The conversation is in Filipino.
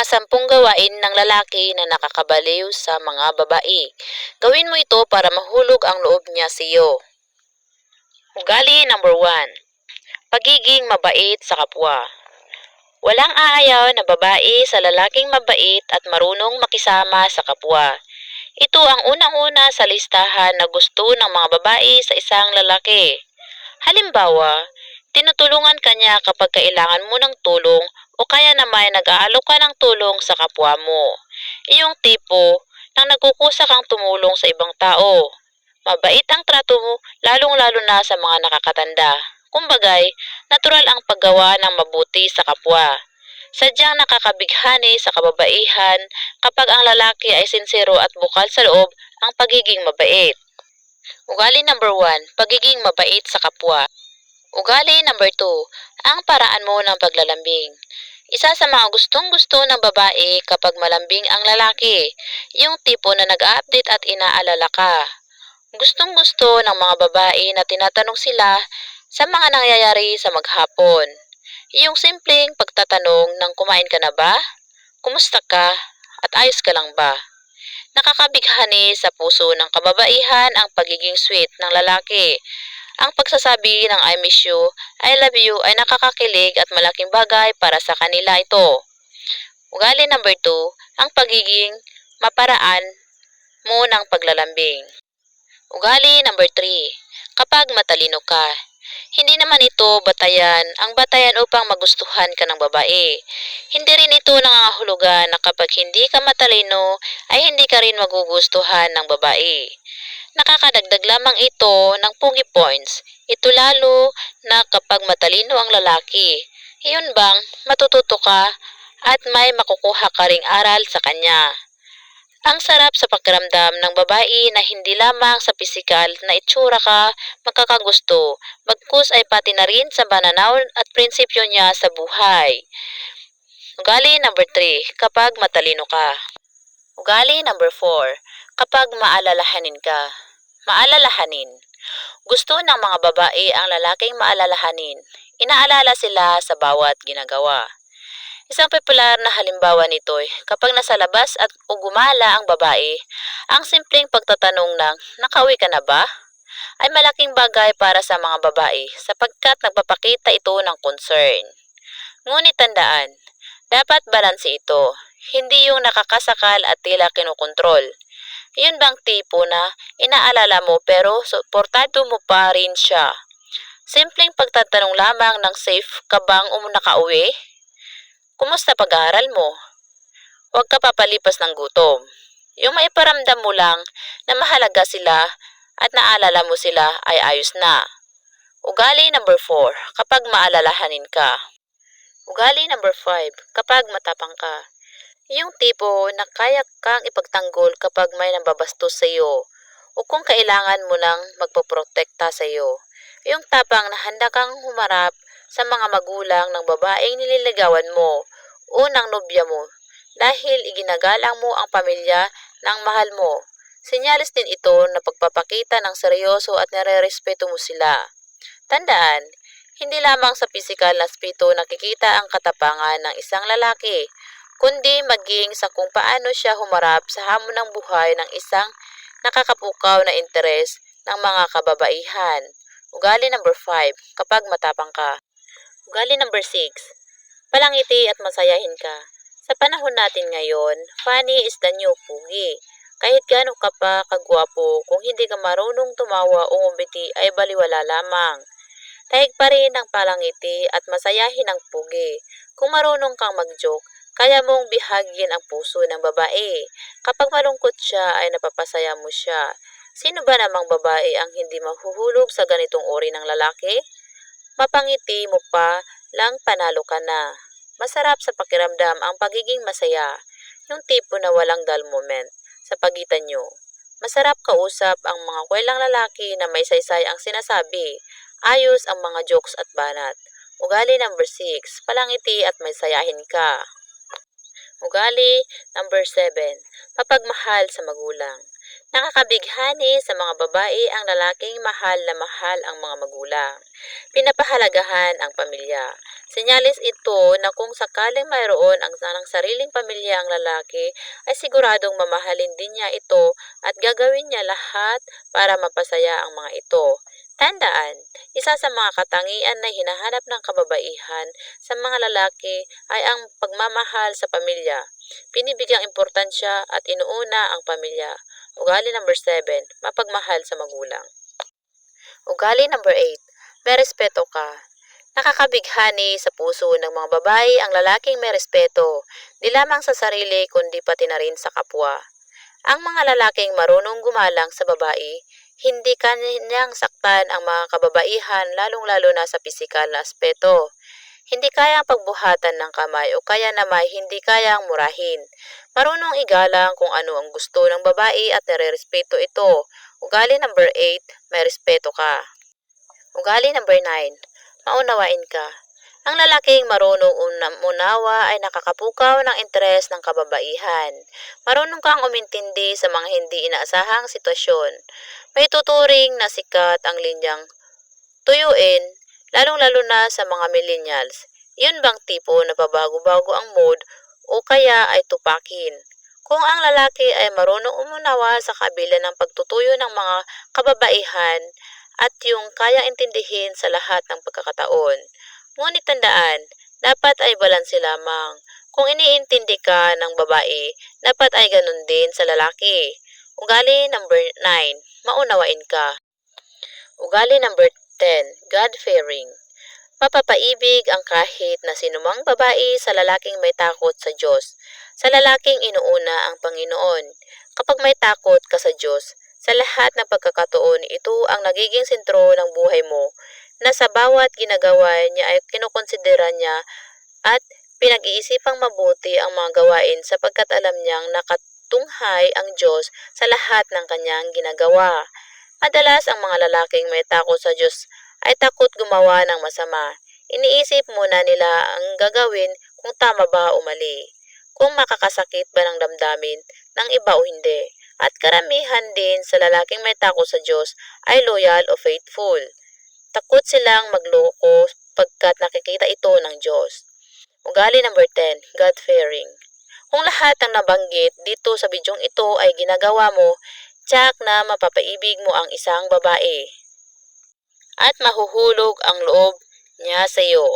10 gawain ng lalaki na nakakabaliw sa mga babae. Gawin mo ito para mahulog ang loob niya sa iyo. Ugali number 1. Pagiging mabait sa kapwa. Walang aayaw na babae sa lalaking mabait at marunong makisama sa kapwa. Ito ang unang-una sa listahan na gusto ng mga babae sa isang lalaki. Halimbawa, tinutulungan ka niya kapag kailangan mo ng tulong o kaya naman nag-aalok ka ng tulong sa kapwa mo. Iyong tipo nang nagkukusa kang tumulong sa ibang tao. Mabait ang trato mo lalong-lalo na sa mga nakakatanda. Kumbagay, natural ang paggawa ng mabuti sa kapwa. Sadyang nakakabighani sa kababaihan kapag ang lalaki ay sincero at bukal sa loob ang pagiging mabait. Ugali number 1, pagiging mabait sa kapwa. Ugali number 2, ang paraan mo ng paglalambing. Isa sa mga gustong-gusto ng babae kapag malambing ang lalaki, yung tipo na nag-update at inaalala ka. Gustong-gusto ng mga babae na tinatanong sila sa mga nangyayari sa maghapon. Yung simpleng pagtatanong ng kumain ka na ba? Kumusta ka? At ayos ka lang ba? Nakakabighani sa puso ng kababaihan ang pagiging sweet ng lalaki. Ang pagsasabi ng I miss you, I love you ay nakakakilig at malaking bagay para sa kanila ito. Ugali number 2, ang pagiging maparaan mo ng paglalambing. Ugali number 3, kapag matalino ka. Hindi naman ito batayan, ang batayan upang magustuhan ka ng babae. Hindi rin ito nangangahulugan na kapag hindi ka matalino ay hindi ka rin magugustuhan ng babae. Nakakadagdag lamang ito ng pungi points. Ito lalo na kapag matalino ang lalaki. Iyon bang matututo ka at may makukuha ka ring aral sa kanya. Ang sarap sa pakiramdam ng babae na hindi lamang sa pisikal na itsura ka magkakagusto, bagkus ay pati na rin sa pananaw at prinsipyo niya sa buhay. Ugali number 3, kapag matalino ka. Ugali number 4, kapag maalalahanin ka. Maalalahanin. Gusto ng mga babae ang lalaking maalalahanin. Inaalala sila sa bawat ginagawa. Isang popular na halimbawa nito'y kapag nasa labas at gumala ang babae, ang simpleng pagtatanong ng nakauwi ka na ba? Ay malaking bagay para sa mga babae sapagkat nagpapakita ito ng concern. Ngunit tandaan, dapat balanse ito, hindi yung nakakasakal at tila kinukontrol. Iyon bang tipo na inaalala mo pero suportado mo pa rin siya? Simpleng pagtatanong lamang ng safe ka bang nakauwi? Kumusta pag-aaral mo? Huwag ka papalipas ng gutom. Yung maiparamdam mo lang na mahalaga sila at naalala mo sila ay ayos na. Ugali number 4, kapag maalalahanin ka. Ugali number 5, kapag matapang ka. Yung tipo na kaya kang ipagtanggol kapag may nambabastos sa iyo o kung kailangan mo nang magpoprotekta sa iyo. Yung tapang na handa kang humarap sa mga magulang ng babaeng nililigawan mo o ng nobya mo dahil iginagalang mo ang pamilya ng mahal mo. Sinyalis din ito na pagpapakita ng seryoso at nare-respeto mo sila. Tandaan, hindi lamang sa pisikal na aspeto nakikita ang katapangan ng isang lalaki, kundi maging sa kung paano siya humarap sa hamon ng buhay ng isang nakakapukaw na interes ng mga kababaihan. Ugali number 5, kapag matapang ka. Ugali number 6, palangiti at masayahin ka. Sa panahon natin ngayon, funny is the new pugi. Kahit gaano ka pa kagwapo, kung hindi ka marunong tumawa o ngumiti ay baliwala lamang. Daig pa rin ang palangiti at masayahin ang pugi. Kung marunong kang mag-joke, kaya mong bihagin ang puso ng babae. Kapag malungkot siya ay napapasaya mo siya. Sino ba namang babae ang hindi mahuhulog sa ganitong uri ng lalaki? Mapangiti mo pa lang panalo ka na. Masarap sa pakiramdam ang pagiging masaya, yung tipo na walang dull moment sa pagitan nyo. Masarap kausap ang mga kwelang lalaki na may saysay ang sinasabi. Ayos ang mga jokes at banat. Ugali number 6, palangiti at may sayahin ka. Ugali number 7, papagmahal sa magulang. Nakakabighani sa mga babae ang lalaking mahal na mahal ang mga magulang. Pinapahalagahan ang pamilya. Senyales ito na kung sakaling mayroon ng sariling pamilya ang lalaki, ay siguradong mamahalin din niya ito at gagawin niya lahat para mapasaya ang mga ito. Tandaan, isa sa mga katangian na hinahanap ng kababaihan sa mga lalaki ay ang pagmamahal sa pamilya. Binibigyang importansya at inuuna ang pamilya. Ugali number 7, mapagmahal sa magulang. Ugali number 8, may respeto ka. Nakakabighani sa puso ng mga babae ang lalaking may respeto, di lamang sa sarili kundi pati na rin sa kapwa. Ang mga lalaking marunong gumalang sa babae, hindi kanyang saktan ang mga kababaihan lalong-lalo na sa pisikal na aspeto. Hindi kayang pagbuhatan ng kamay o kaya naman hindi kayang murahin. Marunong igalang kung ano ang gusto ng babae at nare-respeto ito. Ugali number 8, may respeto ka. Ugali number 9, maunawain ka. Ang lalaking marunong umunawa ay nakakapukaw ng interes ng kababaihan. Marunong kang umintindi sa mga hindi inaasahang sitwasyon. May tuturing na sikat ang linyang tuyuin, lalong-lalo na sa mga millennials. Yun bang tipo na pabago-bago ang mood o kaya ay tupakin? Kung ang lalaki ay marunong umunawa sa kabila ng pagtutuyo ng mga kababaihan at yung kayang intindihin sa lahat ng pagkakataon. Ngunit tandaan, dapat ay balanse lamang. Kung iniintindi ka ng babae, dapat ay ganun din sa lalaki. Ugali number 9, maunawain ka. Ugali number 10, God-fearing. Mapapaibig ang kahit na sinumang babae sa lalaking may takot sa Diyos. Sa lalaking inuuna ang Panginoon. Kapag may takot ka sa Diyos, sa lahat ng pagkakataon ito ang nagiging sentro ng buhay mo, na sa bawat ginagawa niya ay kinukonsidera niya at pinag-iisipang mabuti ang mga gawain sapagkat alam niyang nakatunghay ang Diyos sa lahat ng kanyang ginagawa. Madalas ang mga lalaking may takot sa Diyos ay takot gumawa ng masama. Iniisip muna nila ang gagawin kung tama ba o mali, kung makakasakit ba ng damdamin ng iba o hindi. At karamihan din sa lalaking may takot sa Diyos ay loyal o faithful. Takot silang magloko pagkat nakikita ito ng Diyos. Ugali number 10, God-fearing. Kung lahat ng nabanggit dito sa bidyong ito ay ginagawa mo, tiyak na mapapaibig mo ang isang babae at mahuhulog ang loob niya sa iyo.